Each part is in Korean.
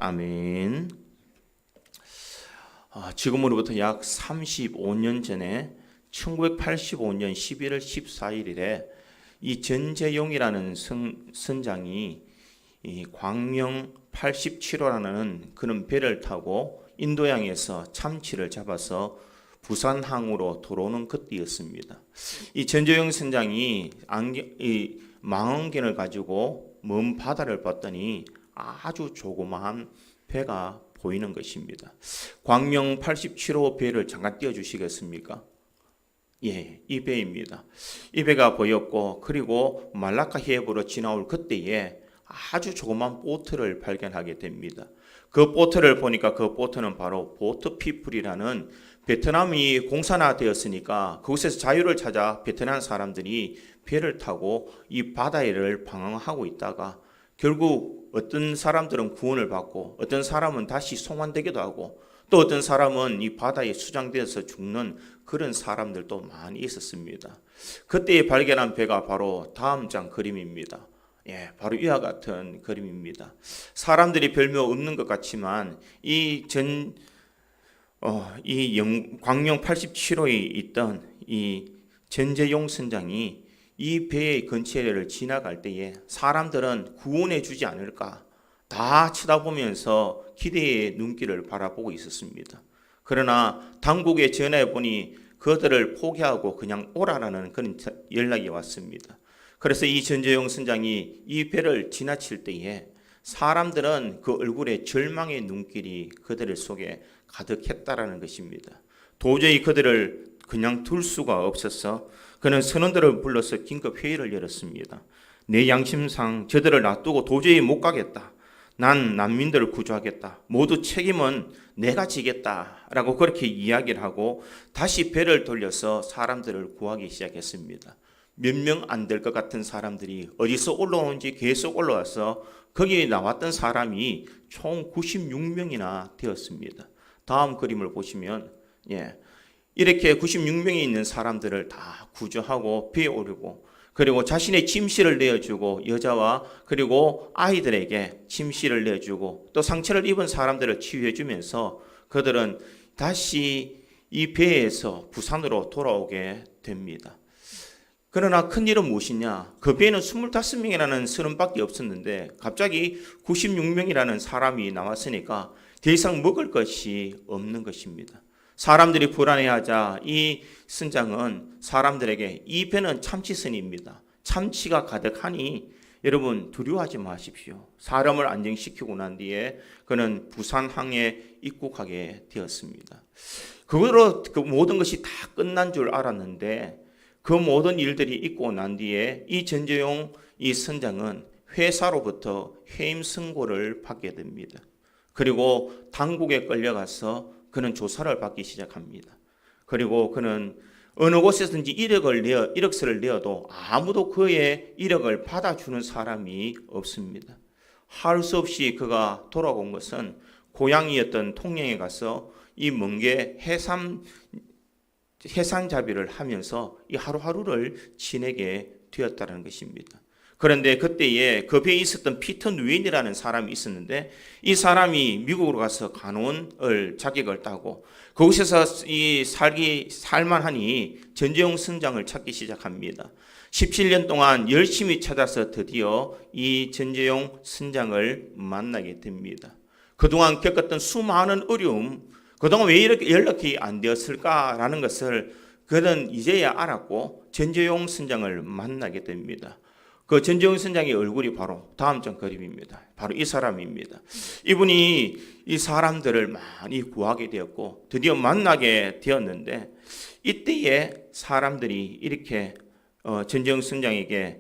아멘. 지금으로부터 약 35년 전에 1985년 11월 14일에 이 전재용이라는 선장이 이 광명 87호라는 그런 배를 타고 인도양에서 참치를 잡아서 부산항으로 돌아오는 그때였습니다. 이 전재용 선장이 이 망원경을 가지고 먼 바다를 봤더니 아주 조그마한 배가 보이는 것입니다. 광명 87호 배를 잠깐 띄워주시겠습니까? 예, 이 배입니다. 이 배가 보였고, 그리고 말라카 해협으로 지나올 그때에 아주 조그만 보트를 발견하게 됩니다. 그 보트를 보니까 그 보트는 바로 보트피플이라는 베트남이 공산화되었으니까 그곳에서 자유를 찾아 베트남 사람들이 배를 타고 이 바다를 방황하고 있다가 결국 어떤 사람들은 구원을 받고 어떤 사람은 다시 송환되기도 하고 또 어떤 사람은 이 바다에 수장되어서 죽는 그런 사람들도 많이 있었습니다. 그때 발견한 배가 바로 다음 장 그림입니다. 예, 바로 이와 같은 그림입니다. 사람들이 별로 없는 것 같지만 광명 87호에 있던 이 전재용 선장이 이 배의 근처를 지나갈 때에 사람들은 구원해 주지 않을까 다 쳐다보면서 기대의 눈길을 바라보고 있었습니다. 그러나 당국에 전화해 보니 그들을 포기하고 그냥 오라라는 그런 연락이 왔습니다. 그래서 이 전재용 선장이 이 배를 지나칠 때에 사람들은 그 얼굴에 절망의 눈길이 그들 속에 가득했다라는 것입니다. 도저히 그들을 그냥 둘 수가 없어서 그는 선원들을 불러서 긴급 회의를 열었습니다. 내 양심상 저들을 놔두고 도저히 못 가겠다. 난 난민들을 구조하겠다. 모두 책임은 내가 지겠다라고 그렇게 이야기를 하고 다시 배를 돌려서 사람들을 구하기 시작했습니다. 몇 명 안 될 것 같은 사람들이 어디서 올라오는지 계속 올라와서 거기에 나왔던 사람이 총 96명이나 되었습니다. 다음 그림을 보시면 이렇게 96명이 있는 사람들을 다 구조하고 배에 오르고 그리고 자신의 침실을 내어주고 여자와 그리고 아이들에게 침실을 내어주고 또 상처를 입은 사람들을 치유해주면서 그들은 다시 이 배에서 부산으로 돌아오게 됩니다. 그러나 큰일은 무엇이냐? 그 배에는 25명이라는 선원밖에 없었는데 갑자기 96명이라는 사람이 나왔으니까 더 이상 먹을 것이 없는 것입니다. 사람들이 불안해하자 이 선장은 사람들에게 이 배는 참치선입니다. 참치가 가득하니 여러분 두려워하지 마십시오. 사람을 안정시키고 난 뒤에 그는 부산항에 입국하게 되었습니다. 그거로 그 모든 것이 다 끝난 줄 알았는데 그 모든 일들이 있고 난 뒤에 이 전재용 이 선장은 회사로부터 해임 선고를 받게 됩니다. 그리고 당국에 끌려가서 그는 조사를 받기 시작합니다. 그리고 그는 어느 곳에서든지 이력서를 내어도 아무도 그의 이력을 받아주는 사람이 없습니다. 할 수 없이 그가 돌아온 것은 고향이었던 통영에 가서 이 먼 게 해상잡이를 하면서 이 하루하루를 지내게 되었다는 것입니다. 그런데 그때에 그 배에 있었던 피터 누엔이라는 사람이 있었는데 이 사람이 미국으로 가서 간호원을 자격을 따고 거기서 살만하니 전재용 선장을 찾기 시작합니다. 17년 동안 열심히 찾아서 드디어 이 전재용 선장을 만나게 됩니다. 그동안 겪었던 수많은 어려움, 그동안 왜 이렇게 연락이 안 되었을까라는 것을 그는 이제야 알았고 전재용 선장을 만나게 됩니다. 그 전재용 선장의 얼굴이 바로 다음 장 그림입니다. 바로 이 사람입니다. 이분이 이 사람들을 많이 구하게 되었고 드디어 만나게 되었는데 이때에 사람들이 이렇게 전재용 선장에게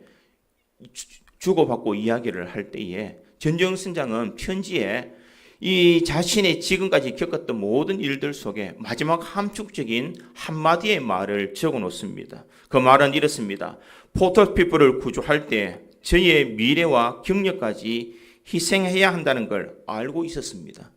주고받고 이야기를 할 때에 전재용 선장은 편지에 이 자신의 지금까지 겪었던 모든 일들 속에 마지막 함축적인 한마디의 말을 적어 놓습니다. 그 말은 이렇습니다. 포터피플을 구조할 때 저희의 미래와 경력까지 희생해야 한다는 걸 알고 있었습니다.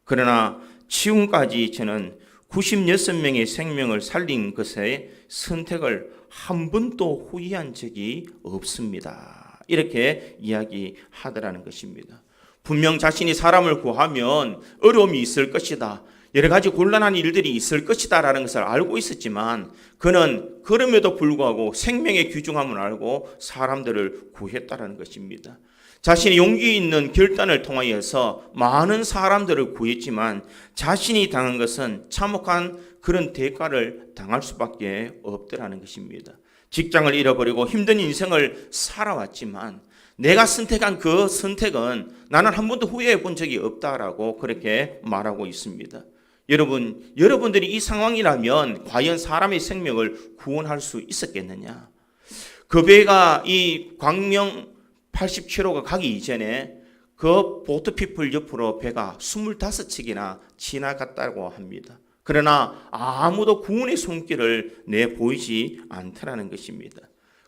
그러나 지금까지 저는 96명의 생명을 살린 것에 선택을 한 번도 후회한 적이 없습니다. 이렇게 이야기하더라는 것입니다. 분명 자신이 사람을 구하면 어려움이 있을 것이다. 여러 가지 곤란한 일들이 있을 것이다 라는 것을 알고 있었지만 그는 그럼에도 불구하고 생명의 귀중함을 알고 사람들을 구했다라는 것입니다. 자신이 용기 있는 결단을 통하여서 많은 사람들을 구했지만 자신이 당한 것은 참혹한 그런 대가를 당할 수밖에 없더라는 것입니다. 직장을 잃어버리고 힘든 인생을 살아왔지만 내가 선택한 그 선택은 나는 한 번도 후회해 본 적이 없다라고 그렇게 말하고 있습니다. 여러분들이 이 상황이라면 과연 사람의 생명을 구원할 수 있었겠느냐? 그 배가 이 광명 87호가 가기 이전에 그 보트피플 옆으로 배가 25척이나 지나갔다고 합니다. 그러나 아무도 구원의 손길을 내보이지 않더라는 것입니다.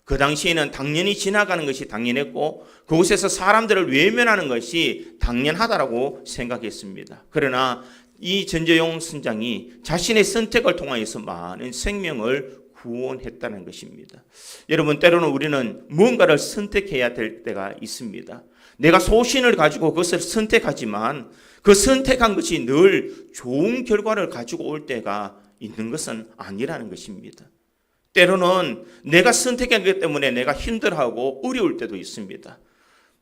그 당시에는 당연히 지나가는 것이 당연했고 그곳에서 사람들을 외면하는 것이 당연하다라고 생각했습니다. 그러나 이 전재용 선장이 자신의 선택을 통하여서 많은 생명을 구원했다는 것입니다. 여러분, 때로는 우리는 무언가를 선택해야 될 때가 있습니다. 내가 소신을 가지고 그것을 선택하지만 그 선택한 것이 늘 좋은 결과를 가지고 올 때가 있는 것은 아니라는 것입니다. 때로는 내가 선택한 것 때문에 내가 힘들어하고 어려울 때도 있습니다.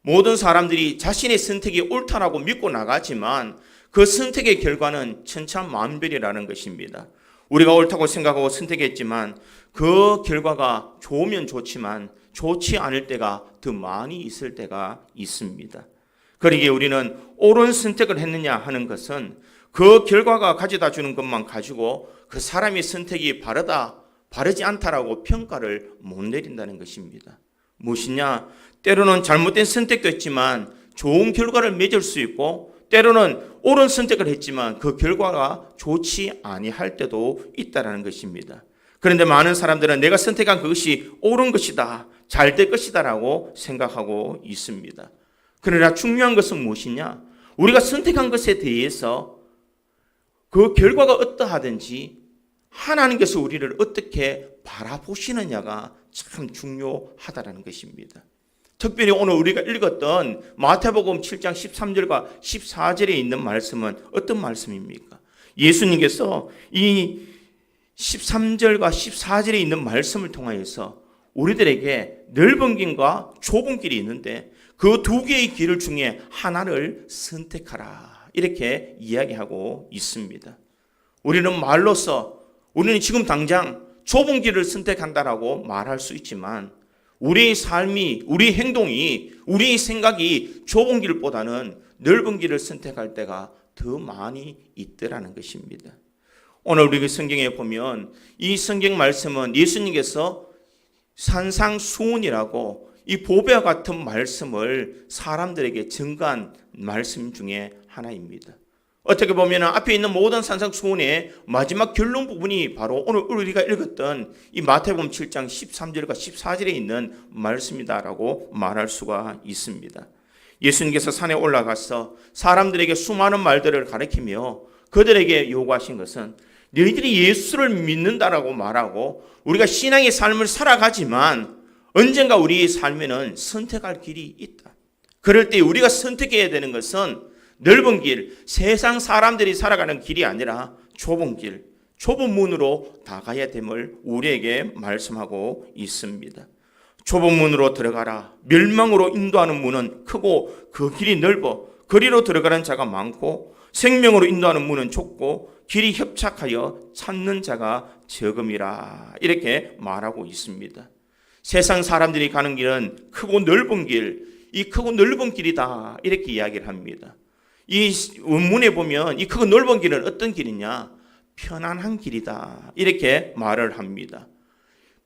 모든 사람들이 자신의 선택이 옳다라고 믿고 나가지만 그 선택의 결과는 천차만별이라는 것입니다. 우리가 옳다고 생각하고 선택했지만 그 결과가 좋으면 좋지만 좋지 않을 때가 더 많이 있을 때가 있습니다. 그러기에 우리는 옳은 선택을 했느냐 하는 것은 그 결과가 가져다 주는 것만 가지고 그 사람의 선택이 바르지 않다라고 평가를 못 내린다는 것입니다. 무엇이냐? 때로는 잘못된 선택도 했지만 좋은 결과를 맺을 수 있고 때로는 옳은 선택을 했지만 그 결과가 좋지 아니할 때도 있다는 것입니다. 그런데 많은 사람들은 내가 선택한 그것이 옳은 것이다, 잘 될 것이다 라고 생각하고 있습니다. 그러나 중요한 것은 무엇이냐? 우리가 선택한 것에 대해서 그 결과가 어떠하든지 하나님께서 우리를 어떻게 바라보시느냐가 참 중요하다는 것입니다. 특별히 오늘 우리가 읽었던 마태복음 7장 13절과 14절에 있는 말씀은 어떤 말씀입니까? 예수님께서 이 13절과 14절에 있는 말씀을 통하여서 우리들에게 넓은 길과 좁은 길이 있는데 그 두 개의 길 중에 하나를 선택하라 이렇게 이야기하고 있습니다. 우리는 말로써 우리는 지금 당장 좁은 길을 선택한다라고 말할 수 있지만 우리의 삶이, 우리 행동이, 우리의 생각이 좁은 길보다는 넓은 길을 선택할 때가 더 많이 있더라는 것입니다. 오늘 우리 성경에 보면 이 성경 말씀은 예수님께서 산상수훈이라고 이 보배와 같은 말씀을 사람들에게 전가한 말씀 중에 하나입니다. 어떻게 보면 앞에 있는 모든 산상수훈의 마지막 결론 부분이 바로 오늘 우리가 읽었던 이 마태복음 7장 13절과 14절에 있는 말씀이다라고 말할 수가 있습니다. 예수님께서 산에 올라가서 사람들에게 수많은 말들을 가르치며 그들에게 요구하신 것은 너희들이 예수를 믿는다라고 말하고 우리가 신앙의 삶을 살아가지만 언젠가 우리의 삶에는 선택할 길이 있다. 그럴 때 우리가 선택해야 되는 것은 넓은 길, 세상 사람들이 살아가는 길이 아니라 좁은 길, 좁은 문으로 다가야 됨을 우리에게 말씀하고 있습니다. 좁은 문으로 들어가라. 멸망으로 인도하는 문은 크고 그 길이 넓어 그리로 들어가는 자가 많고 생명으로 인도하는 문은 좁고 길이 협착하여 찾는 자가 적음이라 이렇게 말하고 있습니다. 세상 사람들이 가는 길은 크고 넓은 길, 이 크고 넓은 길이다 이렇게 이야기를 합니다. 이 원문에 보면 이 크고 넓은 길은 어떤 길이냐? 편안한 길이다 이렇게 말을 합니다.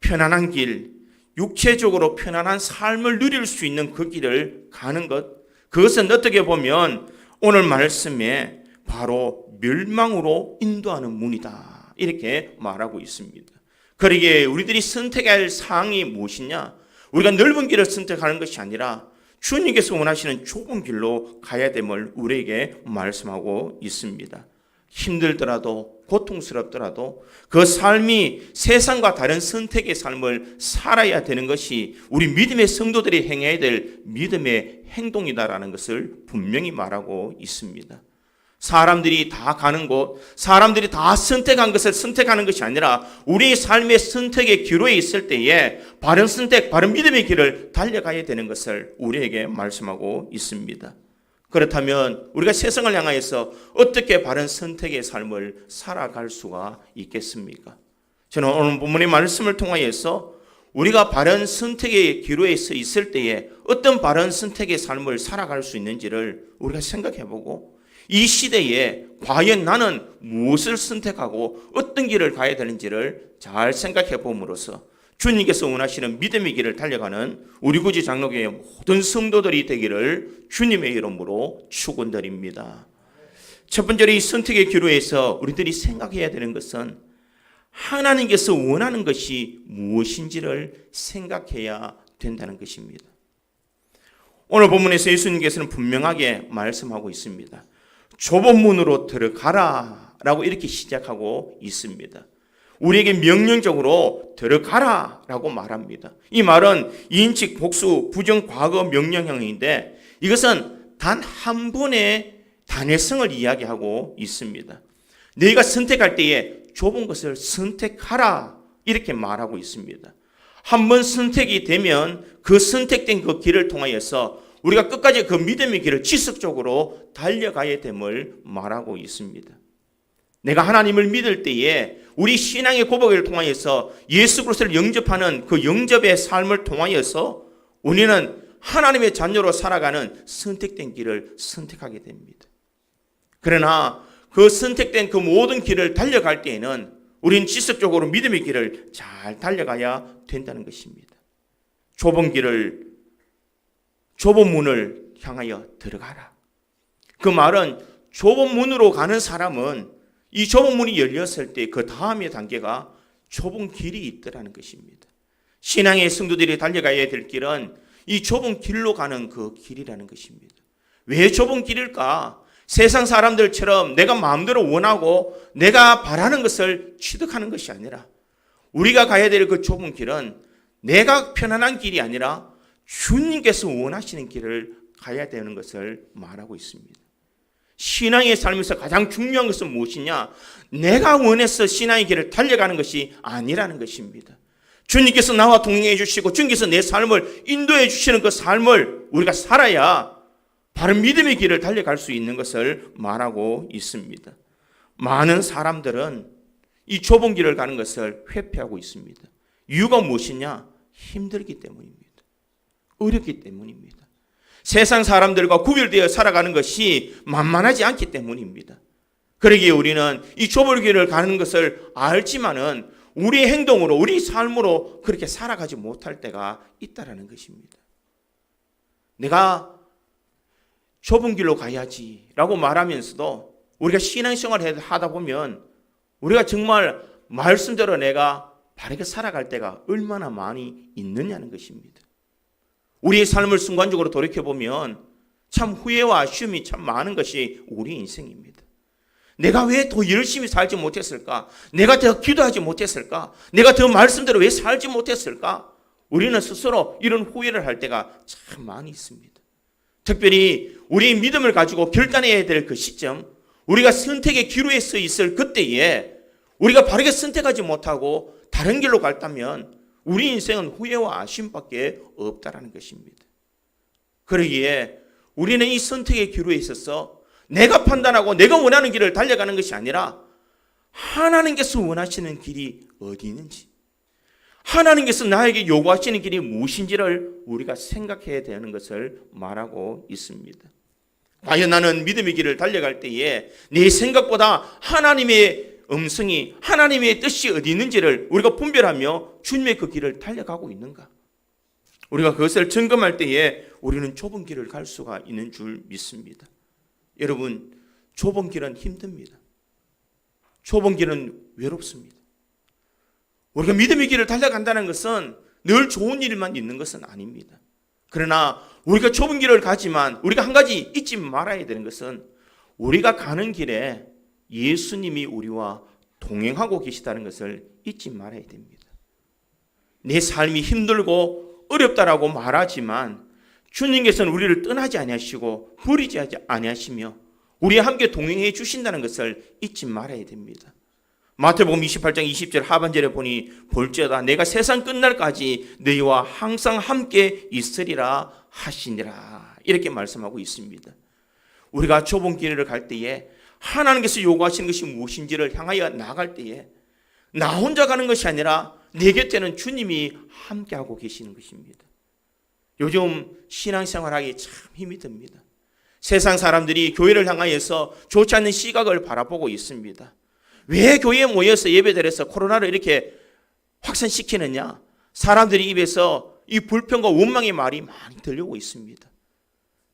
편안한 길, 육체적으로 편안한 삶을 누릴 수 있는 그 길을 가는 것, 그것은 어떻게 보면 오늘 말씀에 바로 멸망으로 인도하는 문이다 이렇게 말하고 있습니다. 그러기에 우리들이 선택할 사항이 무엇이냐? 우리가 넓은 길을 선택하는 것이 아니라 주님께서 원하시는 좁은 길로 가야 됨을 우리에게 말씀하고 있습니다. 힘들더라도 고통스럽더라도 그 삶이 세상과 다른 선택의 삶을 살아야 되는 것이 우리 믿음의 성도들이 행해야 될 믿음의 행동이다라는 것을 분명히 말하고 있습니다. 사람들이 다 가는 곳, 사람들이 다 선택한 것을 선택하는 것이 아니라 우리의 삶의 선택의 기로에 있을 때에 바른 선택, 바른 믿음의 길을 달려가야 되는 것을 우리에게 말씀하고 있습니다. 그렇다면 우리가 세상을 향하여서 어떻게 바른 선택의 삶을 살아갈 수가 있겠습니까? 저는 오늘 본문의 말씀을 통하여서 우리가 바른 선택의 기로에 서 있을 때에 어떤 바른 선택의 삶을 살아갈 수 있는지를 우리가 생각해보고 이 시대에 과연 나는 무엇을 선택하고 어떤 길을 가야 되는지를 잘 생각해 봄으로써 주님께서 원하시는 믿음의 길을 달려가는 우리 구지 장로교회 모든 성도들이 되기를 주님의 이름으로 축원드립니다. 첫 번째로 이 선택의 기로에서 우리들이 생각해야 되는 것은 하나님께서 원하는 것이 무엇인지를 생각해야 된다는 것입니다. 오늘 본문에서 예수님께서는 분명하게 말씀하고 있습니다. 좁은 문으로 들어가라 라고 이렇게 시작하고 있습니다. 우리에게 명령적으로 들어가라 라고 말합니다. 이 말은 인칭, 복수, 부정, 과거, 명령형인데 이것은 단 한 번의 단회성을 이야기하고 있습니다. 너희가 선택할 때에 좁은 것을 선택하라 이렇게 말하고 있습니다. 한 번 선택이 되면 그 선택된 그 길을 통하여서 우리가 끝까지 그 믿음의 길을 지속적으로 달려가야 됨을 말하고 있습니다. 내가 하나님을 믿을 때에 우리 신앙의 고백을 통하여서 예수 그리스도를 영접하는 그 영접의 삶을 통하여서 우리는 하나님의 자녀로 살아가는 선택된 길을 선택하게 됩니다. 그러나 그 선택된 그 모든 길을 달려갈 때에는 우리는 지속적으로 믿음의 길을 잘 달려가야 된다는 것입니다. 좁은 문을 향하여 들어가라. 그 말은 좁은 문으로 가는 사람은 이 좁은 문이 열렸을 때 그 다음의 단계가 좁은 길이 있더라는 것입니다. 신앙의 성도들이 달려가야 될 길은 이 좁은 길로 가는 그 길이라는 것입니다. 왜 좁은 길일까? 세상 사람들처럼 내가 마음대로 원하고 내가 바라는 것을 취득하는 것이 아니라 우리가 가야 될 그 좁은 길은 내가 편안한 길이 아니라 주님께서 원하시는 길을 가야 되는 것을 말하고 있습니다. 신앙의 삶에서 가장 중요한 것은 무엇이냐? 내가 원해서 신앙의 길을 달려가는 것이 아니라는 것입니다. 주님께서 나와 동행해 주시고 주님께서 내 삶을 인도해 주시는 그 삶을 우리가 살아야 바른 믿음의 길을 달려갈 수 있는 것을 말하고 있습니다. 많은 사람들은 이 좁은 길을 가는 것을 회피하고 있습니다. 이유가 무엇이냐? 힘들기 때문입니다. 어렵기 때문입니다. 세상 사람들과 구별되어 살아가는 것이 만만하지 않기 때문입니다. 그러기에 우리는 이 좁은 길을 가는 것을 알지만은 우리의 행동으로, 우리 삶으로 그렇게 살아가지 못할 때가 있다라는 것입니다. 내가 좁은 길로 가야지라고 말하면서도 우리가 신앙생활을 하다 보면 우리가 정말 말씀대로 내가 바르게 살아갈 때가 얼마나 많이 있느냐는 것입니다. 우리의 삶을 순간적으로 돌이켜보면 참 후회와 아쉬움이 참 많은 것이 우리 인생입니다. 내가 왜 더 열심히 살지 못했을까? 내가 더 기도하지 못했을까? 내가 더 말씀대로 왜 살지 못했을까? 우리는 스스로 이런 후회를 할 때가 참 많이 있습니다. 특별히 우리의 믿음을 가지고 결단해야 될 그 시점, 우리가 선택의 기로에 서 있을 그때에 우리가 바르게 선택하지 못하고 다른 길로 갔다면 우리 인생은 후회와 아쉬움밖에 없다라는 것입니다. 그러기에 우리는 이 선택의 기로에 있어서 내가 판단하고 내가 원하는 길을 달려가는 것이 아니라 하나님께서 원하시는 길이 어디 있는지, 하나님께서 나에게 요구하시는 길이 무엇인지를 우리가 생각해야 되는 것을 말하고 있습니다. 과연 나는 믿음의 길을 달려갈 때에 내 생각보다 하나님의 음성이, 하나님의 뜻이 어디 있는지를 우리가 분별하며 주님의 그 길을 달려가고 있는가? 우리가 그것을 점검할 때에 우리는 좁은 길을 갈 수가 있는 줄 믿습니다. 여러분, 좁은 길은 힘듭니다. 좁은 길은 외롭습니다. 우리가 믿음의 길을 달려간다는 것은 늘 좋은 일만 있는 것은 아닙니다. 그러나 우리가 좁은 길을 가지만 우리가 한 가지 잊지 말아야 되는 것은 우리가 가는 길에 예수님이 우리와 동행하고 계시다는 것을 잊지 말아야 됩니다. 내 삶이 힘들고 어렵다라고 말하지만 주님께서는 우리를 떠나지 아니하시고 버리지 아니하시며 우리와 함께 동행해 주신다는 것을 잊지 말아야 됩니다. 마태복음 28장 20절 하반절에 보니 볼지어다 내가 세상 끝날까지 너희와 항상 함께 있으리라 하시니라 이렇게 말씀하고 있습니다. 우리가 좁은 길을 갈 때에 하나님께서 요구하시는 것이 무엇인지를 향하여 나갈 때에 나 혼자 가는 것이 아니라 내 곁에는 주님이 함께하고 계시는 것입니다. 요즘 신앙생활하기 참 힘이 듭니다. 세상 사람들이 교회를 향하여서 좋지 않는 시각을 바라보고 있습니다. 왜 교회에 모여서 예배드려서 코로나를 이렇게 확산시키느냐? 사람들이 입에서 이 불평과 원망의 말이 많이 들려오고 있습니다.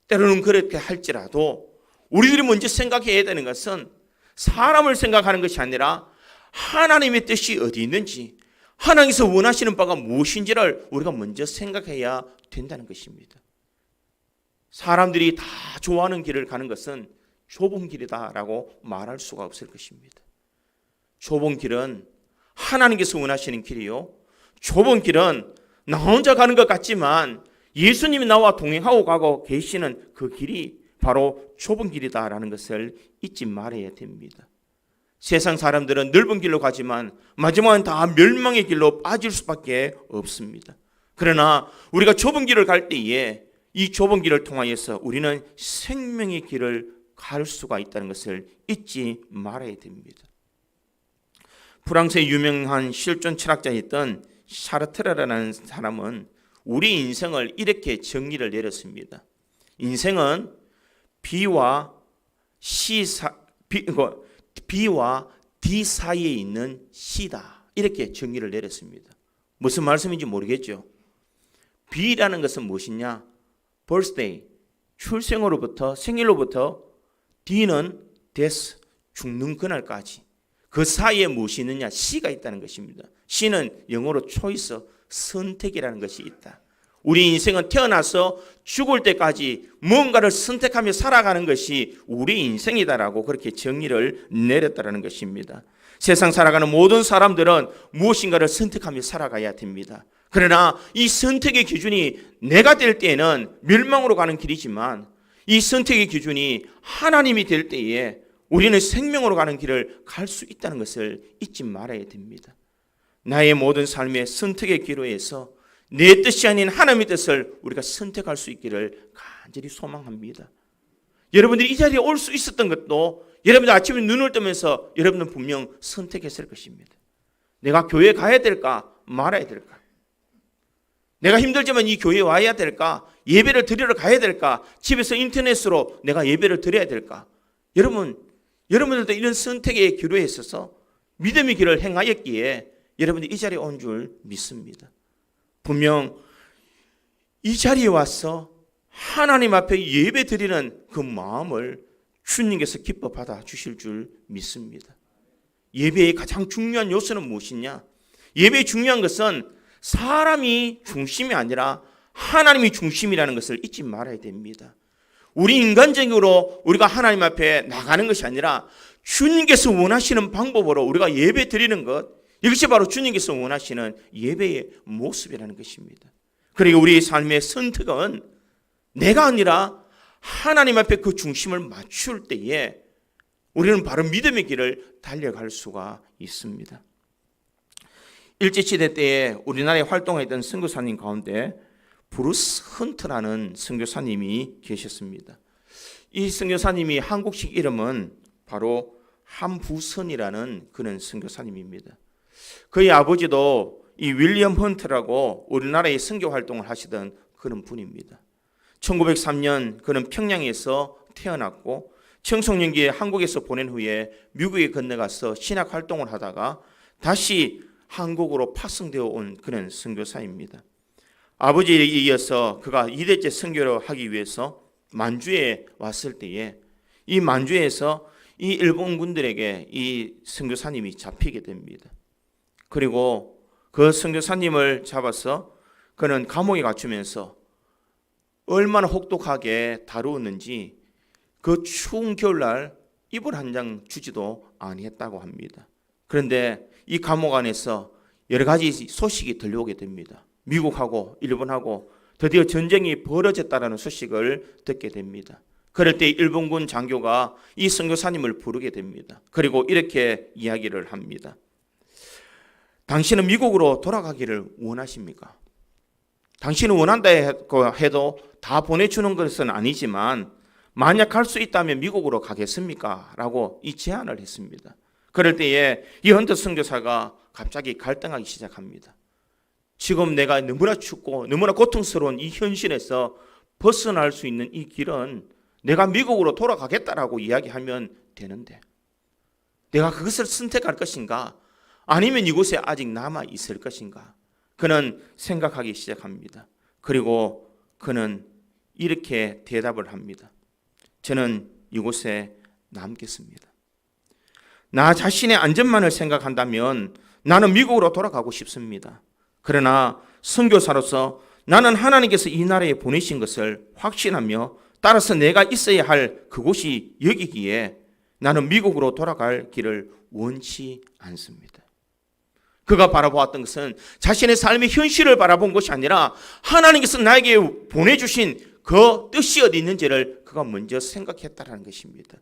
때로는 그렇게 할지라도 우리들이 먼저 생각해야 되는 것은 사람을 생각하는 것이 아니라 하나님의 뜻이 어디 있는지 하나님께서 원하시는 바가 무엇인지를 우리가 먼저 생각해야 된다는 것입니다. 사람들이 다 좋아하는 길을 가는 것은 좁은 길이다라고 말할 수가 없을 것입니다. 좁은 길은 하나님께서 원하시는 길이요. 좁은 길은 나 혼자 가는 것 같지만 예수님이 나와 동행하고 가고 계시는 그 길이 바로 좁은 길이다라는 것을 잊지 말아야 됩니다. 세상 사람들은 넓은 길로 가지만 마지막은 다 멸망의 길로 빠질 수밖에 없습니다. 그러나 우리가 좁은 길을 갈 때에 이 좁은 길을 통하여서 우리는 생명의 길을 갈 수가 있다는 것을 잊지 말아야 됩니다. 프랑스의 유명한 실존 철학자였던 샤르트르라는 사람은 우리 인생을 이렇게 정리를 내렸습니다. 인생은 B와 D 사이에 있는 C다. 이렇게 정리를 내렸습니다. 무슨 말씀인지 모르겠죠. B라는 것은 무엇이냐? birthday, 출생으로부터 생일로부터 D는 death, 죽는 그날까지. 그 사이에 무엇이 있느냐? C가 있다는 것입니다. C는 영어로 choice, 선택이라는 것이 있다. 우리 인생은 태어나서 죽을 때까지 뭔가를 선택하며 살아가는 것이 우리 인생이다라고 그렇게 정리를 내렸다는 것입니다. 세상 살아가는 모든 사람들은 무엇인가를 선택하며 살아가야 됩니다. 그러나 이 선택의 기준이 내가 될 때에는 멸망으로 가는 길이지만 이 선택의 기준이 하나님이 될 때에 우리는 생명으로 가는 길을 갈 수 있다는 것을 잊지 말아야 됩니다. 나의 모든 삶의 선택의 기로에서 내 뜻이 아닌 하나님의 뜻을 우리가 선택할 수 있기를 간절히 소망합니다. 여러분들이 이 자리에 올 수 있었던 것도 여러분들 아침에 눈을 뜨면서 여러분은 분명 선택했을 것입니다. 내가 교회에 가야 될까 말아야 될까? 내가 힘들지만 이 교회에 와야 될까? 예배를 드리러 가야 될까? 집에서 인터넷으로 내가 예배를 드려야 될까? 여러분들도 이런 선택의 기로에 있어서 믿음의 길을 행하였기에 여러분들이 이 자리에 온 줄 믿습니다. 분명 이 자리에 와서 하나님 앞에 예배 드리는 그 마음을 주님께서 기뻐 받아 주실 줄 믿습니다. 예배의 가장 중요한 요소는 무엇이냐? 예배의 중요한 것은 사람이 중심이 아니라 하나님이 중심이라는 것을 잊지 말아야 됩니다. 우리 인간적으로 우리가 하나님 앞에 나가는 것이 아니라 주님께서 원하시는 방법으로 우리가 예배 드리는 것, 이것이 바로 주님께서 원하시는 예배의 모습이라는 것입니다. 그리고 우리의 삶의 선택은 내가 아니라 하나님 앞에 그 중심을 맞출 때에 우리는 바로 믿음의 길을 달려갈 수가 있습니다. 일제시대 때에 우리나라에 활동했던 선교사님 가운데 브루스 헌트라는 선교사님이 계셨습니다. 이 선교사님이 한국식 이름은 바로 한부선이라는 그런 선교사님입니다. 그의 아버지도 이 윌리엄 헌트라고 우리나라에 선교 활동을 하시던 그런 분입니다. 1903년 그는 평양에서 태어났고 청소년기에 한국에서 보낸 후에 미국에 건너가서 신학 활동을 하다가 다시 한국으로 파송되어 온 그런 선교사입니다. 아버지에 이어서 그가 2대째 선교를 하기 위해서 만주에 왔을 때에 이 만주에서 이 일본군들에게 이 선교사님이 잡히게 됩니다. 그리고 그 선교사님을 잡아서 그는 감옥에 갇히면서 얼마나 혹독하게 다루었는지 그 추운 겨울날 이불 한 장 주지도 아니했다고 합니다. 그런데 이 감옥 안에서 여러 가지 소식이 들려오게 됩니다. 미국하고 일본하고 드디어 전쟁이 벌어졌다는 소식을 듣게 됩니다. 그럴 때 일본군 장교가 이 선교사님을 부르게 됩니다. 그리고 이렇게 이야기를 합니다. 당신은 미국으로 돌아가기를 원하십니까? 당신은 원한다 해도 다 보내주는 것은 아니지만 만약 갈 수 있다면 미국으로 가겠습니까? 라고 이 제안을 했습니다. 그럴 때에 이 헌터 선교사가 갑자기 갈등하기 시작합니다. 지금 내가 너무나 춥고 너무나 고통스러운 이 현실에서 벗어날 수 있는 이 길은 내가 미국으로 돌아가겠다라고 이야기하면 되는데 내가 그것을 선택할 것인가? 아니면 이곳에 아직 남아 있을 것인가? 그는 생각하기 시작합니다. 그리고 그는 이렇게 대답을 합니다. 저는 이곳에 남겠습니다. 나 자신의 안전만을 생각한다면 나는 미국으로 돌아가고 싶습니다. 그러나 선교사로서 나는 하나님께서 이 나라에 보내신 것을 확신하며 따라서 내가 있어야 할 그곳이 여기기에 나는 미국으로 돌아갈 길을 원치 않습니다. 그가 바라보았던 것은 자신의 삶의 현실을 바라본 것이 아니라 하나님께서 나에게 보내주신 그 뜻이 어디 있는지를 그가 먼저 생각했다는 것입니다.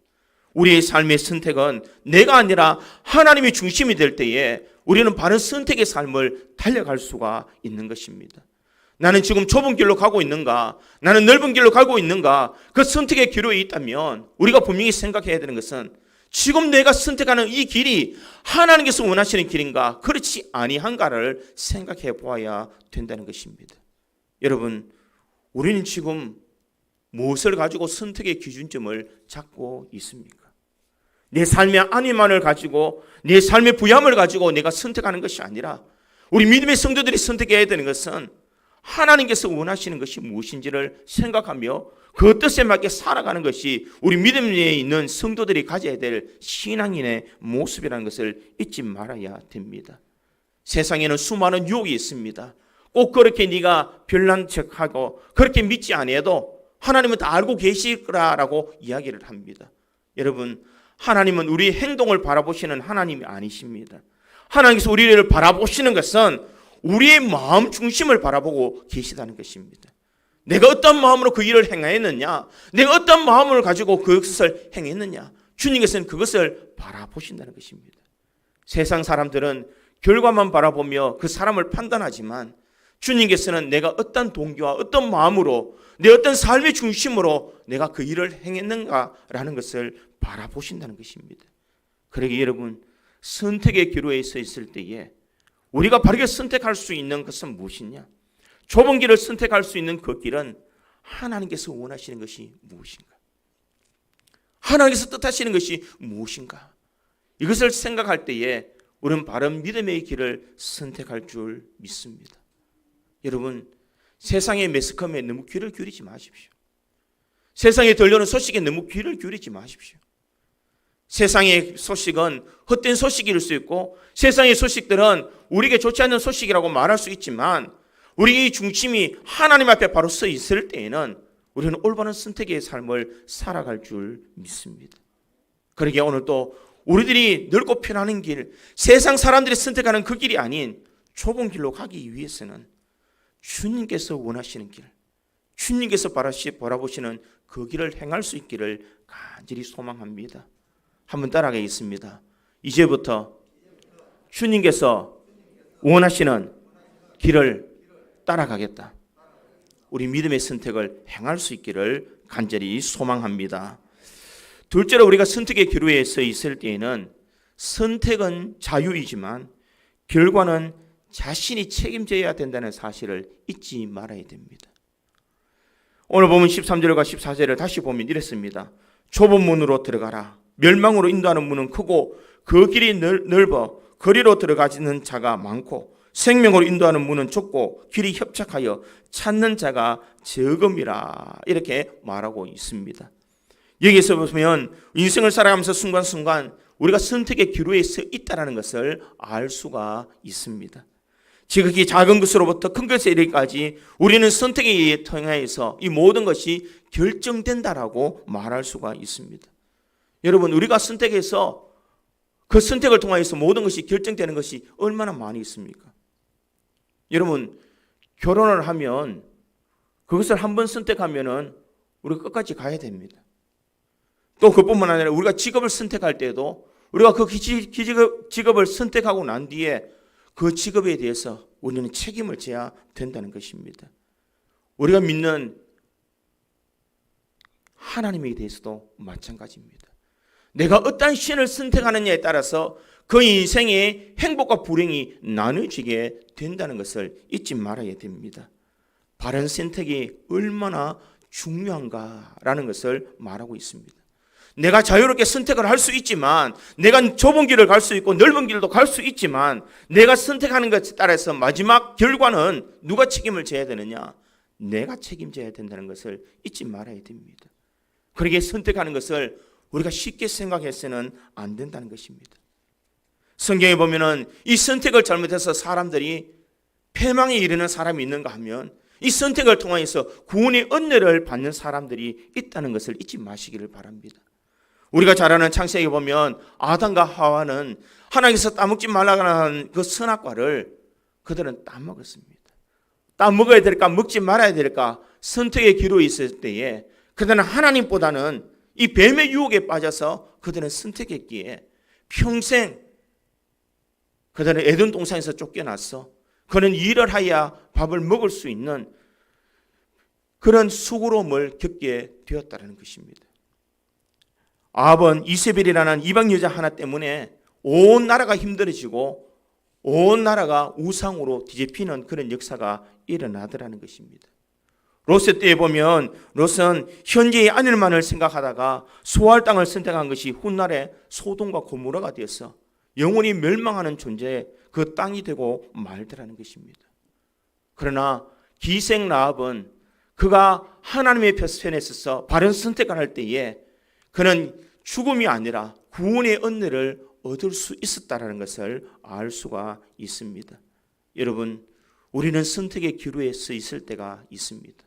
우리의 삶의 선택은 내가 아니라 하나님이 중심이 될 때에 우리는 바른 선택의 삶을 달려갈 수가 있는 것입니다. 나는 지금 좁은 길로 가고 있는가? 나는 넓은 길로 가고 있는가? 그 선택의 기로에 있다면 우리가 분명히 생각해야 되는 것은 지금 내가 선택하는 이 길이 하나님께서 원하시는 길인가? 그렇지 아니한가를 생각해 보아야 된다는 것입니다. 여러분, 우리는 지금 무엇을 가지고 선택의 기준점을 잡고 있습니까? 내 삶의 안위만을 가지고 내 삶의 부함을 가지고 내가 선택하는 것이 아니라 우리 믿음의 성도들이 선택해야 되는 것은 하나님께서 원하시는 것이 무엇인지를 생각하며 그 뜻에 맞게 살아가는 것이 우리 믿음에 있는 성도들이 가져야 될 신앙인의 모습이라는 것을 잊지 말아야 됩니다. 세상에는 수많은 유혹이 있습니다. 꼭 그렇게 네가 별난 척하고 그렇게 믿지 않아도 하나님은 다 알고 계실 거라고 이야기를 합니다. 여러분, 하나님은 우리의 행동을 바라보시는 하나님이 아니십니다. 하나님께서 우리를 바라보시는 것은 우리의 마음 중심을 바라보고 계시다는 것입니다. 내가 어떤 마음으로 그 일을 행했느냐, 내가 어떤 마음을 가지고 그것을 행했느냐, 주님께서는 그것을 바라보신다는 것입니다. 세상 사람들은 결과만 바라보며 그 사람을 판단하지만 주님께서는 내가 어떤 동기와 어떤 마음으로 내 어떤 삶의 중심으로 내가 그 일을 행했는가라는 것을 바라보신다는 것입니다. 그러기에 여러분, 선택의 기로에 서 있을 때에 우리가 바르게 선택할 수 있는 것은 무엇이냐? 좁은 길을 선택할 수 있는 그 길은 하나님께서 원하시는 것이 무엇인가? 하나님께서 뜻하시는 것이 무엇인가? 이것을 생각할 때에 우리는 바른 믿음의 길을 선택할 줄 믿습니다. 여러분, 세상의 매스컴에 너무 귀를 기울이지 마십시오. 세상에 들려오는 소식에 너무 귀를 기울이지 마십시오. 세상의 소식은 헛된 소식일 수 있고 세상의 소식들은 우리에게 좋지 않는 소식이라고 말할 수 있지만 우리의 중심이 하나님 앞에 바로 서 있을 때에는 우리는 올바른 선택의 삶을 살아갈 줄 믿습니다. 그러기에 오늘 또 우리들이 넓고 편안한 길, 세상 사람들이 선택하는 그 길이 아닌 좁은 길로 가기 위해서는 주님께서 원하시는 길, 주님께서 바라보시는 그 길을 행할 수 있기를 간절히 소망합니다. 한번 따라가겠습니다. 이제부터 주님께서 원하시는 길을 따라가겠다. 우리 믿음의 선택을 행할 수 있기를 간절히 소망합니다. 둘째로 우리가 선택의 기로에 서 있을 때에는 선택은 자유이지만 결과는 자신이 책임져야 된다는 사실을 잊지 말아야 됩니다. 오늘 보면 13절과 14절을 다시 보면 이랬습니다. 좁은 문으로 들어가라. 멸망으로 인도하는 문은 크고 그 길이 넓어 거리로 들어가지는 자가 많고 생명으로 인도하는 문은 좁고 길이 협착하여 찾는 자가 적음이라 이렇게 말하고 있습니다. 여기에서 보면 인생을 살아가면서 순간순간 우리가 선택의 기로에 서 있다는 것을 알 수가 있습니다. 지극히 작은 것으로부터 큰 것에 이르기까지 우리는 선택에 통해서 이 모든 것이 결정된다라고 말할 수가 있습니다. 여러분, 우리가 선택해서 그 선택을 통하여서 모든 것이 결정되는 것이 얼마나 많이 있습니까? 여러분, 결혼을 하면 그것을 한번 선택하면은 우리가 끝까지 가야 됩니다. 또 그뿐만 아니라 우리가 직업을 선택할 때도 우리가 그 직업을 선택하고 난 뒤에 그 직업에 대해서 우리는 책임을 져야 된다는 것입니다. 우리가 믿는 하나님에 대해서도 마찬가지입니다. 내가 어떤 신을 선택하느냐에 따라서 그 인생의 행복과 불행이 나눠지게 된다는 것을 잊지 말아야 됩니다. 바른 선택이 얼마나 중요한가라는 것을 말하고 있습니다. 내가 자유롭게 선택을 할 수 있지만, 내가 좁은 길을 갈 수 있고 넓은 길도 갈 수 있지만, 내가 선택하는 것에 따라서 마지막 결과는 누가 책임을 져야 되느냐? 내가 책임져야 된다는 것을 잊지 말아야 됩니다. 그렇게 선택하는 것을 우리가 쉽게 생각해서는 안 된다는 것입니다. 성경에 보면은 이 선택을 잘못해서 사람들이 패망에 이르는 사람이 있는가 하면 이 선택을 통해서 구원의 은혜를 받는 사람들이 있다는 것을 잊지 마시기를 바랍니다. 우리가 잘 아는 창세기에 보면 아담과 하와는 하나님께서 따먹지 말라고 하는 그 선악과를 그들은 따먹었습니다. 따먹어야 될까 먹지 말아야 될까 선택의 기로에 있을 때에 그들은 하나님보다는 이 뱀의 유혹에 빠져서 그들은 선택했기에 평생 그들은 에덴 동산에서 쫓겨났어. 그는 일을 하여야 밥을 먹을 수 있는 그런 수고로움을 겪게 되었다는 것입니다. 아합은 이세벨이라는 이방 여자 하나 때문에 온 나라가 힘들어지고 온 나라가 우상으로 뒤집히는 그런 역사가 일어나더라는 것입니다. 롯의 때에 보면 롯은 현재의 아들만을 생각하다가 소할 땅을 선택한 것이 훗날에 소돔과 고모라가 되어서 영원히 멸망하는 존재의 그 땅이 되고 말더라는 것입니다. 그러나 기생 라합은 그가 하나님의 편에 있어서 바른 선택을 할 때에 그는 죽음이 아니라 구원의 은혜를 얻을 수 있었다는 것을 알 수가 있습니다. 여러분, 우리는 선택의 기로에 서 있을 때가 있습니다.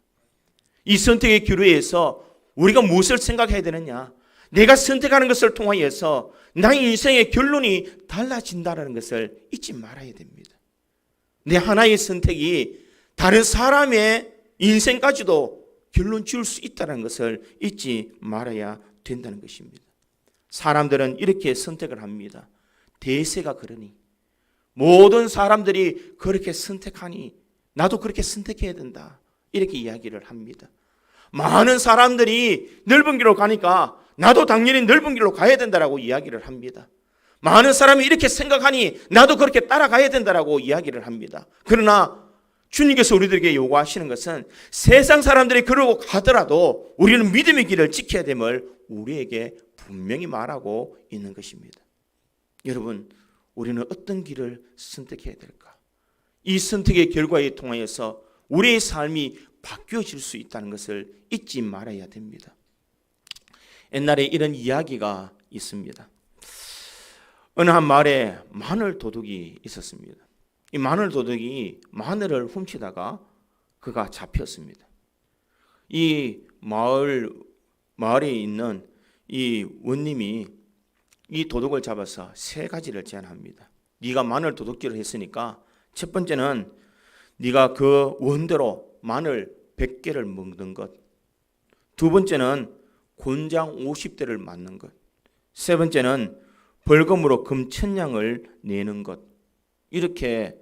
이 선택의 기로에서 우리가 무엇을 생각해야 되느냐? 내가 선택하는 것을 통하여서 나의 인생의 결론이 달라진다는 것을 잊지 말아야 됩니다. 내 하나의 선택이 다른 사람의 인생까지도 결론 지을 수 있다는 것을 잊지 말아야 된다는 것입니다. 사람들은 이렇게 선택을 합니다. 대세가 그러니, 모든 사람들이 그렇게 선택하니 나도 그렇게 선택해야 된다, 이렇게 이야기를 합니다. 많은 사람들이 넓은 길로 가니까 나도 당연히 넓은 길로 가야 된다라고 이야기를 합니다. 많은 사람이 이렇게 생각하니 나도 그렇게 따라가야 된다라고 이야기를 합니다. 그러나 주님께서 우리들에게 요구하시는 것은 세상 사람들이 그러고 가더라도 우리는 믿음의 길을 지켜야 됨을 우리에게 분명히 말하고 있는 것입니다. 여러분, 우리는 어떤 길을 선택해야 될까? 이 선택의 결과에 통하여서 우리의 삶이 바뀌어질 수 있다는 것을 잊지 말아야 됩니다. 옛날에 이런 이야기가 있습니다. 어느 한 마을에 마늘 도둑이 있었습니다. 이 마늘 도둑이 마늘을 훔치다가 그가 잡혔습니다. 이 마을에 있는 이 원님이 이 도둑을 잡아서 세 가지를 제안합니다. 네가 마늘 도둑질을 했으니까 첫 번째는 네가 그 원대로 마늘 100개를 먹는 것, 두 번째는 곤장 50대를 맞는 것, 세 번째는 벌금으로 금 1000냥을 내는 것, 이렇게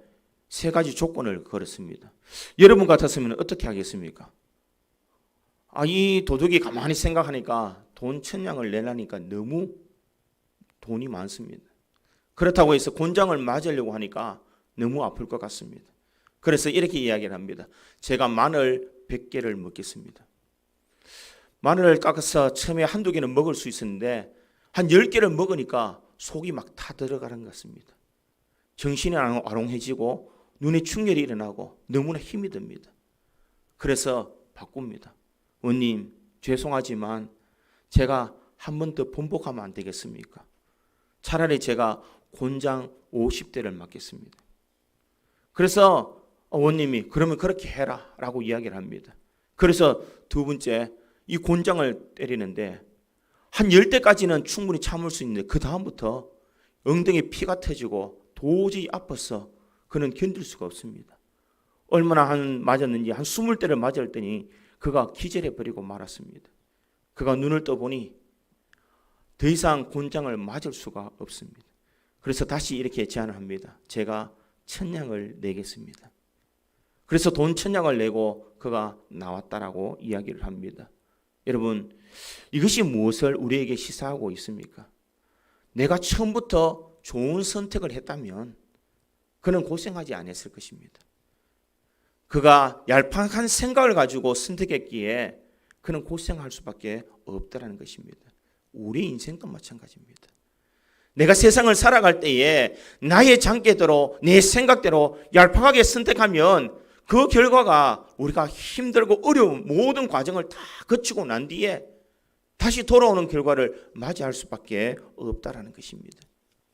세 가지 조건을 걸었습니다. 여러분 같았으면 어떻게 하겠습니까? 이 도둑이 가만히 생각하니까 돈 1000냥을 내라니까 너무 돈이 많습니다. 그렇다고 해서 곤장을 맞으려고 하니까 너무 아플 것 같습니다. 그래서 이렇게 이야기를 합니다. 제가 마늘 100개를 먹겠습니다. 마늘을 깎아서 처음에 한두 개는 먹을 수 있었는데 한 10개를 먹으니까 속이 막 타 들어가는 것 같습니다. 정신이 아롱해지고 눈에 충혈이 일어나고 너무나 힘이 듭니다. 그래서 바꿉니다. 원님, 죄송하지만 제가 한 번 더 번복하면 안 되겠습니까? 차라리 제가 곤장 50대를 맞겠습니다. 그래서 원님이 그러면 그렇게 해라 라고 이야기를 합니다. 그래서 두 번째 이 곤장을 때리는데 한 10대까지는 충분히 참을 수 있는데 그 다음부터 엉덩이에 피가 터지고 도저히 아파서 그는 견딜 수가 없습니다. 얼마나 맞았는지 한 20대를 맞았더니 그가 기절해버리고 말았습니다. 그가 눈을 떠보니 더 이상 곤장을 맞을 수가 없습니다. 그래서 다시 이렇게 제안을 합니다. 제가 1000냥을 내겠습니다. 그래서 돈 1000냥을 내고 그가 나왔다라고 이야기를 합니다. 여러분, 이것이 무엇을 우리에게 시사하고 있습니까? 내가 처음부터 좋은 선택을 했다면 그는 고생하지 않았을 것입니다. 그가 얄팍한 생각을 가지고 선택했기에 그는 고생할 수밖에 없다라는 것입니다. 우리 인생도 마찬가지입니다. 내가 세상을 살아갈 때에 나의 장깨대로 내 생각대로 얄팍하게 선택하면 그 결과가 우리가 힘들고 어려운 모든 과정을 다 거치고 난 뒤에 다시 돌아오는 결과를 맞이할 수밖에 없다라는 것입니다.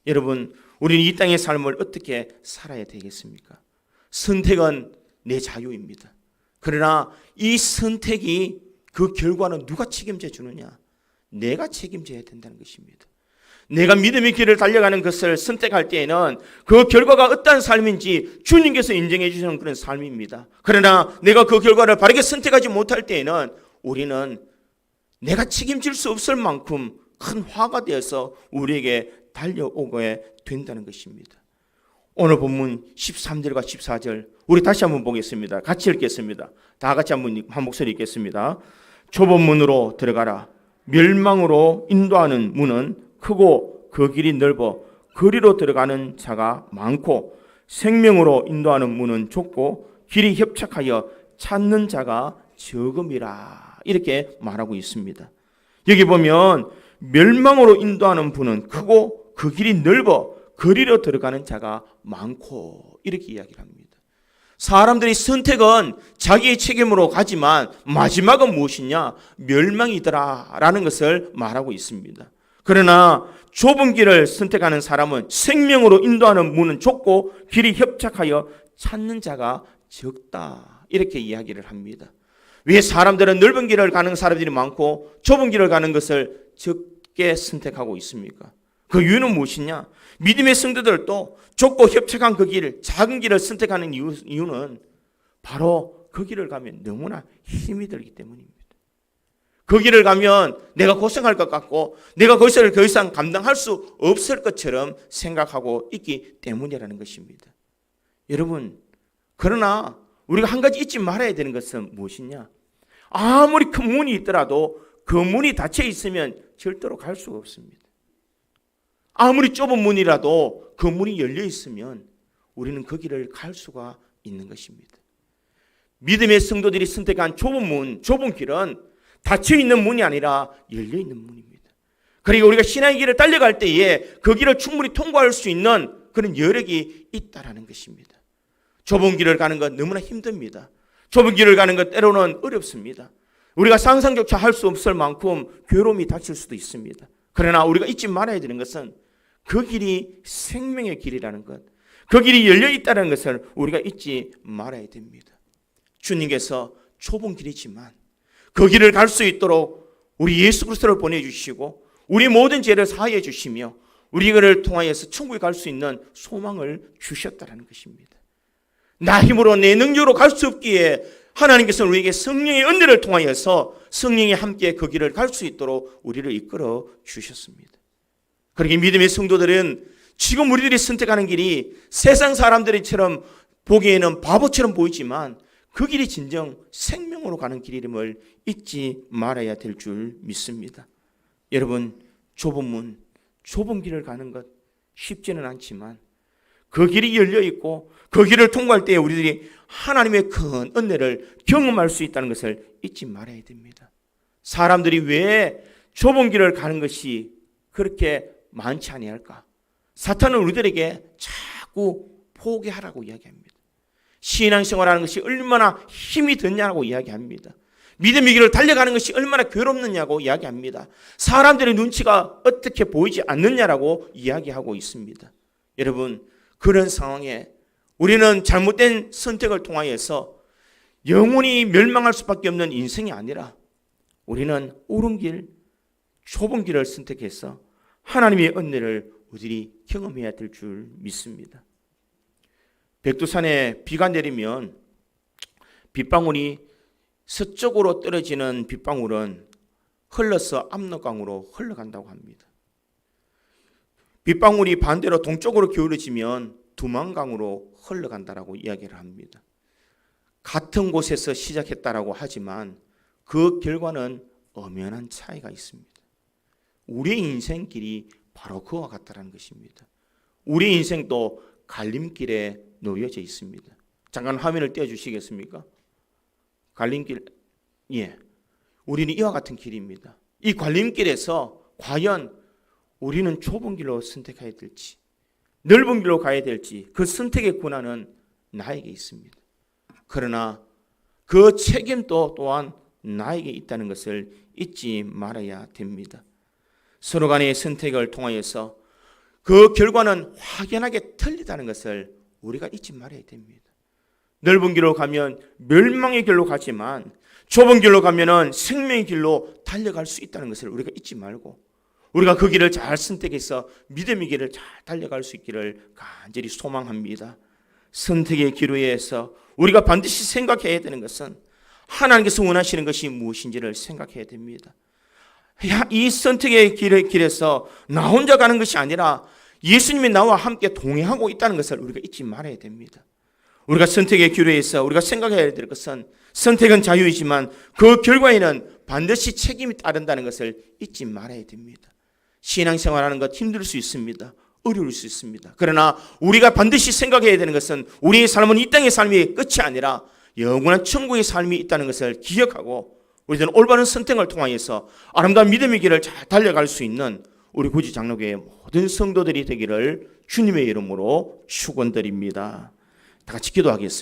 여러분, 우리는 이 땅의 삶을 어떻게 살아야 되겠습니까? 선택은 내 자유입니다. 그러나 이 선택이 그 결과는 누가 책임져 주느냐? 내가 책임져야 된다는 것입니다. 내가 믿음의 길을 달려가는 것을 선택할 때에는 그 결과가 어떠한 삶인지 주님께서 인정해 주시는 그런 삶입니다. 그러나 내가 그 결과를 바르게 선택하지 못할 때에는 우리는 내가 책임질 수 없을 만큼 큰 화가 되어서 우리에게 달려오게 된다는 것입니다. 오늘 본문 13절과 14절 우리 다시 한번 보겠습니다. 같이 읽겠습니다. 다 같이 한 목소리 읽겠습니다. 좁은 문으로 들어가라. 멸망으로 인도하는 문은 크고 그 길이 넓어 그리로 들어가는 자가 많고 생명으로 인도하는 문은 좁고 길이 협착하여 찾는 자가 적음이라. 이렇게 말하고 있습니다. 여기 보면 멸망으로 인도하는 문은 크고 그 길이 넓어 그리로 들어가는 자가 많고 이렇게 이야기를 합니다. 사람들이 선택은 자기의 책임으로 가지만 마지막은 무엇이냐? 멸망이더라라는 것을 말하고 있습니다. 그러나 좁은 길을 선택하는 사람은 생명으로 인도하는 문은 좁고 길이 협착하여 찾는 자가 적다. 이렇게 이야기를 합니다. 왜 사람들은 넓은 길을 가는 사람들이 많고 좁은 길을 가는 것을 적게 선택하고 있습니까? 그 이유는 무엇이냐? 믿음의 성도들도 좁고 협착한 그 길, 작은 길을 선택하는 이유는 바로 그 길을 가면 너무나 힘이 들기 때문입니다. 그 길을 가면 내가 고생할 것 같고 내가 그것을 더 이상 감당할 수 없을 것처럼 생각하고 있기 때문이라는 것입니다. 여러분, 그러나 우리가 한 가지 잊지 말아야 되는 것은 무엇이냐? 아무리 큰 문이 있더라도 그 문이 닫혀 있으면 절대로 갈 수가 없습니다. 아무리 좁은 문이라도 그 문이 열려 있으면 우리는 그 길을 갈 수가 있는 것입니다. 믿음의 성도들이 선택한 좁은 문, 좁은 길은 닫혀 있는 문이 아니라 열려 있는 문입니다. 그리고 우리가 신앙의 길을 달려갈 때에 그 길을 충분히 통과할 수 있는 그런 여력이 있다라는 것입니다. 좁은 길을 가는 건 너무나 힘듭니다. 좁은 길을 가는 것 때로는 어렵습니다. 우리가 상상조차 할 수 없을 만큼 괴로움이 닥칠 수도 있습니다. 그러나 우리가 잊지 말아야 되는 것은 그 길이 생명의 길이라는 것, 그 길이 열려 있다는 것을 우리가 잊지 말아야 됩니다. 주님께서 좁은 길이지만 그 길을 갈 수 있도록 우리 예수 그리스도를 보내주시고 우리 모든 죄를 사하여 주시며 우리를 통하여서 천국에 갈 수 있는 소망을 주셨다는 것입니다. 나 힘으로 내 능력으로 갈 수 없기에 하나님께서 우리에게 성령의 은혜를 통하여서 성령이 함께 그 길을 갈 수 있도록 우리를 이끌어 주셨습니다. 그러기에 믿음의 성도들은 지금 우리들이 선택하는 길이 세상 사람들처럼 보기에는 바보처럼 보이지만 그 길이 진정 생명으로 가는 길임을 잊지 말아야 될 줄 믿습니다. 여러분, 좁은 문, 좁은 길을 가는 것 쉽지는 않지만 그 길이 열려 있고 그 길을 통과할 때 우리들이 하나님의 큰 은혜를 경험할 수 있다는 것을 잊지 말아야 됩니다. 사람들이 왜 좁은 길을 가는 것이 그렇게 많지 아니할까? 사탄은 우리들에게 자꾸 포기하라고 이야기합니다. 신앙생활하는 것이 얼마나 힘이 드냐고 이야기합니다. 믿음의 길을 달려가는 것이 얼마나 괴롭느냐고 이야기합니다. 사람들의 눈치가 어떻게 보이지 않느냐라고 이야기하고 있습니다. 여러분, 그런 상황에 우리는 잘못된 선택을 통하여서 영원히 멸망할 수밖에 없는 인생이 아니라 우리는 옳은 길, 좁은 길을 선택해서 하나님의 은혜를 우리들이 경험해야 될 줄 믿습니다. 백두산에 비가 내리면 빗방울이 서쪽으로 떨어지는 빗방울은 흘러서 압록강으로 흘러간다고 합니다. 빗방울이 반대로 동쪽으로 기울어지면 두만강으로 흘러간다라고 이야기를 합니다. 같은 곳에서 시작했다라고 하지만 그 결과는 엄연한 차이가 있습니다. 우리의 인생길이 바로 그와 같다는 것입니다. 우리 인생도 갈림길에 놓여져 있습니다. 잠깐 화면을 띄워주시겠습니까? 갈림길, 우리는 이와 같은 길입니다. 이 갈림길에서 과연 우리는 좁은 길로 선택해야 될지, 넓은 길로 가야 될지, 그 선택의 권한은 나에게 있습니다. 그러나 그 책임도 또한 나에게 있다는 것을 잊지 말아야 됩니다. 서로 간의 선택을 통하여서 그 결과는 확연하게 틀리다는 것을 우리가 잊지 말아야 됩니다. 넓은 길로 가면 멸망의 길로 가지만 좁은 길로 가면은 생명의 길로 달려갈 수 있다는 것을 우리가 잊지 말고 우리가 그 길을 잘 선택해서 믿음의 길을 잘 달려갈 수 있기를 간절히 소망합니다. 선택의 기로에서 우리가 반드시 생각해야 되는 것은 하나님께서 원하시는 것이 무엇인지를 생각해야 됩니다. 이 선택의 길에서 나 혼자 가는 것이 아니라 예수님이 나와 함께 동행하고 있다는 것을 우리가 잊지 말아야 됩니다. 우리가 선택의 기로에서 우리가 생각해야 될 것은 선택은 자유이지만 그 결과에는 반드시 책임이 따른다는 것을 잊지 말아야 됩니다. 신앙생활하는 것 힘들 수 있습니다. 어려울 수 있습니다. 그러나 우리가 반드시 생각해야 되는 것은 우리의 삶은 이 땅의 삶이 끝이 아니라 영원한 천국의 삶이 있다는 것을 기억하고 우리들은 올바른 선택을 통하여서 아름다운 믿음의 길을 잘 달려갈 수 있는 우리 구지 장로교의 모든 성도들이 되기를 주님의 이름으로 축원드립니다. 다 같이 기도하겠습니다.